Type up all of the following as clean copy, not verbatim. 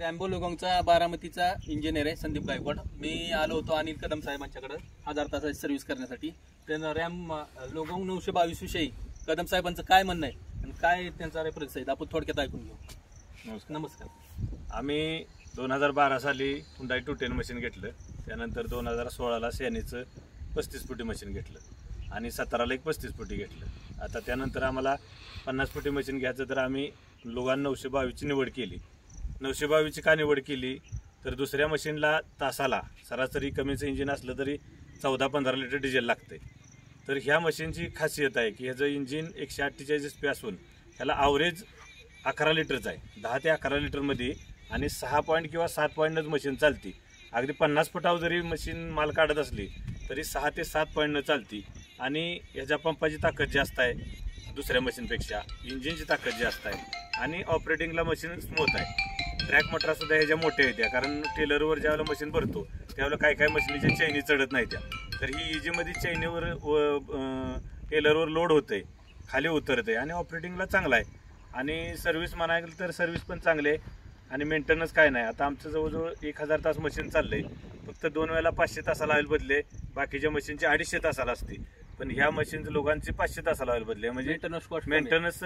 Rambo लोगोंगचा बारामतीचा engineer आहे संदीप गायकवाड. मी आलो होतो अनिल कदम साहेबांच्याकडे 1000 तासाची सर्व्हिस करण्यासाठी. त्यांना लोगोंग 922 विषयी कदम साहेबांचं काय म्हणणं आहे आणि काय त्यांचा रेफरन्स आहे आपण थोडक्यात ऐकून घेऊ. नमस्कार. आम्ही 2012 साली हुंडाई 210 मशीन घेतलं. त्यानंतर 2016ला सॅनीचं 35 फुटी मशीन घेतलं आणि 17ला एक 35 फुटी घेतलं. आता त्यानंतर आम्हाला 50 फुटी मशीन घ्यायचं तर आम्ही लोगान 922ची निवड केली. 922ची का निवड केली तर दुसऱ्या मशीनला तासाला सरासरी कमीचं इंजिन असलं तरी 14-15 लिटर डिझेल लागते. तर ह्या मशीनची खासियत आहे की ह्याचं इंजिन 148 HP असून ह्याला ॲव्हरेज 11 लिटरचं आहे. 10 ते 11 लिटरमध्ये आणि 6 पॉईंट किंवा 7 पॉईंटच मशीन चालती. अगदी 50 फुटावर जरी मशीन माल काढत असली तरी 6 ते 7 पॉईंटनं चालती. आणि ह्याच्या पंपाची ताकद जास्त आहे दुसऱ्या मशीनपेक्षा, इंजिनची ताकद जास्त आहे आणि ऑपरेटिंगला मशीन स्मूथ आहे. ट्रॅक मोटरसुद्धा ह्याच्या मोठ्या येत्या, कारण टेलरवर ज्यावेळेला मशीन भरतो त्यावेळेला काय मशीनीच्या चैनी चढत नाही त्या. तर ही इजीमध्ये चैनीवर टेलरवर लोड होतंय, खाली उतरते आणि ऑपरेटिंगला चांगला आहे. आणि सर्व्हिस म्हणायला तर सर्व्हिस पण चांगली आहे आणि मेंटेनन्स काय नाही. आता आमचं जवळजवळ 1000 तास मशीन चाललंय. फक्त 2 वेळेला 500 तासाला ऑइल बदले, बाकीच्या मशीनचे 250 तासाला असते. पण ह्या मशीनचं लोकांची 500 तासाला ऑइल बदले, म्हणजे मेंटेनन्स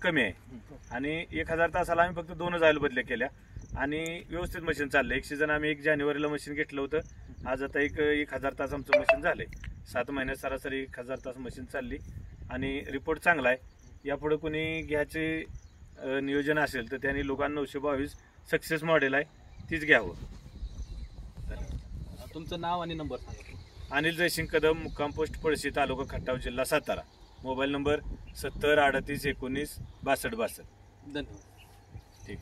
कमी आहे. आणि 1000 तासाला आम्ही फक्त 2च ऑइल बदल्या केल्या आणि व्यवस्थित मशीन चाललंय. एक सीझन आम्ही 1 जानेवारीला मशीन घेतलं होतं. आज आता 1000 तास आमचं मशीन झालंय. 7 महिन्यात सरासरी 1000 तास मशीन चालली आणि रिपोर्ट चांगला आहे. यापुढे कोणी घ्यायचे नियोजन असेल तर त्यांनी लोकांना 922 सक्सेस मॉडेल आहे तीच घ्यावं. तुमचं नाव आणि नंबर सांगा. अनिल जयसिंग कदम, मुक्काम पोस्ट पळशी, तालुका खटाव, जिल्हा सातारा. Mobile number 70 38 19 62 62. धन्यवाद. ठीक.